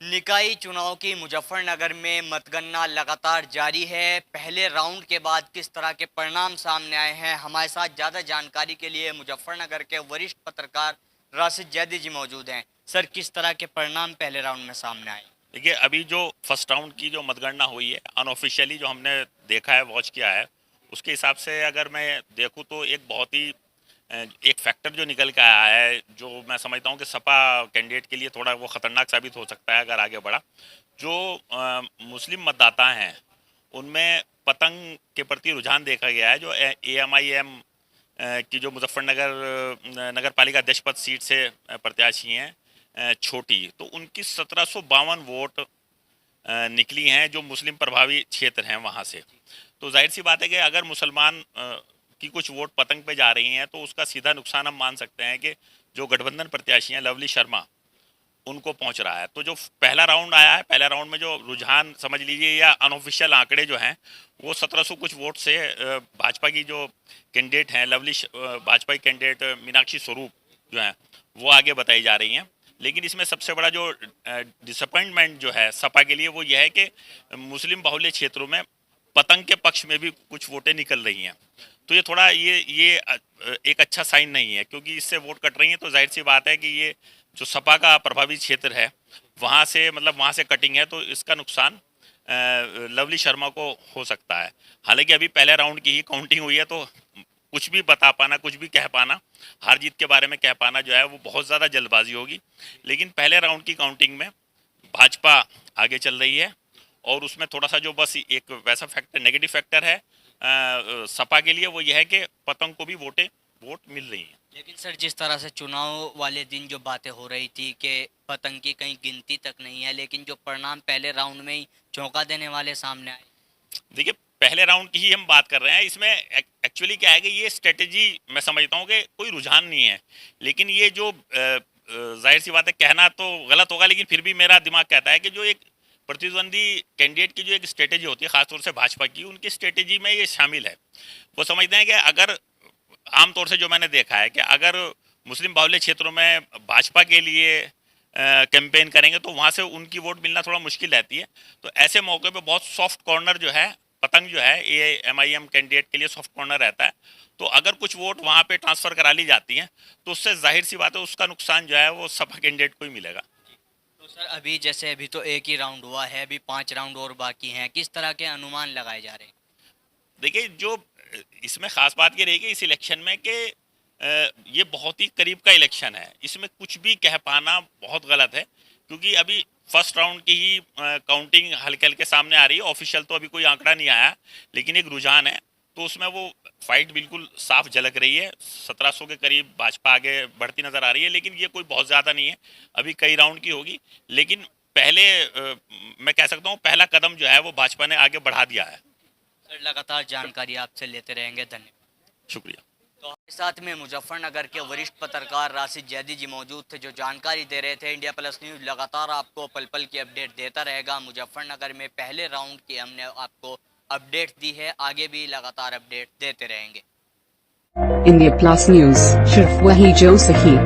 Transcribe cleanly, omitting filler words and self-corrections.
निकाय चुनाव की मुजफ्फरनगर में मतगणना लगातार जारी है। पहले राउंड के बाद किस तरह के परिणाम सामने आए हैं, हमारे साथ ज़्यादा जानकारी के लिए मुजफ्फरनगर के वरिष्ठ पत्रकार राशिद जैदी जी मौजूद हैं। सर, किस तरह के परिणाम पहले राउंड में सामने आए? देखिए, अभी जो फर्स्ट राउंड की जो मतगणना हुई है, अनऑफिशियली जो हमने देखा है, वॉच किया है, उसके हिसाब से अगर मैं देखूं तो एक बहुत ही एक फैक्टर जो निकल के आया है, जो मैं समझता हूं कि सपा कैंडिडेट के लिए थोड़ा वो खतरनाक साबित हो सकता है अगर आगे बढ़ा। जो मुस्लिम मतदाता हैं उनमें पतंग के प्रति रुझान देखा गया है। जो AMIM की जो मुजफ्फरनगर नगर पालिका अध्यक्ष पद सीट से प्रत्याशी हैं, छोटी, तो उनकी 1752 वोट निकली हैं जो मुस्लिम प्रभावी क्षेत्र हैं वहाँ से। तो जाहिर सी बात है कि अगर मुसलमान की कुछ वोट पतंग पे जा रही हैं तो उसका सीधा नुकसान हम मान सकते हैं कि जो गठबंधन प्रत्याशी हैं लवली शर्मा, उनको पहुंच रहा है। तो जो पहला राउंड आया है, पहला राउंड में जो रुझान समझ लीजिए या अनऑफिशियल आंकड़े जो हैं, वो 1700 कुछ वोट से भाजपा की जो कैंडिडेट हैं भाजपा की कैंडिडेट मीनाक्षी स्वरूप जो हैं वो आगे बताई जा रही हैं। लेकिन इसमें सबसे बड़ा जो डिसअपॉइंटमेंट जो है सपा के लिए वो यह है कि मुस्लिम बाहुल्य क्षेत्रों में पतंग के पक्ष में भी कुछ वोटें निकल रही हैं। तो ये थोड़ा ये एक अच्छा साइन नहीं है, क्योंकि इससे वोट कट रही हैं तो जाहिर सी बात है कि ये जो सपा का प्रभावी क्षेत्र है वहाँ से वहाँ से कटिंग है, तो इसका नुकसान लवली शर्मा को हो सकता है। हालांकि अभी पहले राउंड की ही काउंटिंग हुई है, तो कुछ भी बता पाना, कुछ भी कह पाना, हार जीत के बारे में कह पाना जो है वो बहुत ज़्यादा जल्दबाजी होगी। लेकिन पहले राउंड की काउंटिंग में भाजपा आगे चल रही है, और उसमें थोड़ा सा जो बस एक वैसा फैक्टर, नेगेटिव फैक्टर है सपा के लिए, वो यह है कि पतंग को भी वोट मिल रही हैं। लेकिन सर, जिस तरह से चुनाव वाले दिन जो बातें हो रही थी कि पतंग की कहीं गिनती तक नहीं है, लेकिन जो परिणाम पहले राउंड में ही चौंका देने वाले सामने आए। देखिए, पहले राउंड की ही हम बात कर रहे हैं। इसमें एक्चुअली क्या है कि ये स्ट्रेटेजी मैं समझता हूँ कि कोई रुझान नहीं है, लेकिन ये जो जाहिर सी बात है, कहना तो गलत होगा, लेकिन फिर भी मेरा दिमाग कहता है कि जो एक प्रतिद्वंदी कैंडिडेट की जो एक स्ट्रेटेजी होती है, खासतौर से भाजपा की, उनकी स्ट्रेटेजी में ये शामिल है। वो समझते हैं कि अगर आमतौर से जो मैंने देखा है कि अगर मुस्लिम बाहुल्य क्षेत्रों में भाजपा के लिए कैंपेन करेंगे तो वहाँ से उनकी वोट मिलना थोड़ा मुश्किल रहती है। तो ऐसे मौके पे बहुत सॉफ्ट कॉर्नर जो है, पतंग जो है, AMIM कैंडिडेट के लिए सॉफ्ट कॉर्नर रहता है। तो अगर कुछ वोट वहाँ पे ट्रांसफ़र करा ली जाती हैं तो उससे जाहिर सी बात है उसका नुकसान जो है वो सपा कैंडिडेट को ही मिलेगा। तो सर, अभी तो एक ही राउंड हुआ है, अभी 5 राउंड और बाकी हैं, किस तरह के अनुमान लगाए जा रहे हैं? देखिए, जो इसमें ख़ास बात ये रहेगी इस इलेक्शन में कि ये बहुत ही करीब का इलेक्शन है। इसमें कुछ भी कह पाना बहुत गलत है, क्योंकि अभी फर्स्ट राउंड की ही काउंटिंग हल्के हल्के सामने आ रही है। ऑफिशियल तो अभी कोई आंकड़ा नहीं आया, लेकिन एक रुझान है, तो उसमें वो फाइट बिल्कुल साफ झलक रही है। 1700 के करीब भाजपा आगे बढ़ती नज़र आ रही है, लेकिन ये कोई बहुत ज़्यादा नहीं है, अभी कई राउंड की होगी। लेकिन पहले मैं कह सकता हूँ पहला कदम जो है वो भाजपा ने आगे बढ़ा दिया है। सर, लगातार जानकारी आपसे लेते रहेंगे, धन्यवाद। शुक्रिया। तो हमारे साथ में मुजफ्फरनगर के वरिष्ठ पत्रकार राशिद जैदी जी मौजूद थे, जो जानकारी दे रहे थे। इंडिया प्लस न्यूज़ लगातार आपको पल पल की अपडेट देता रहेगा। मुजफ्फरनगर में पहले राउंड की हमने आपको अपडेट दी है, आगे भी लगातार अपडेट देते रहेंगे। इंडिया प्लस न्यूज़, सिर्फ वही जो सही।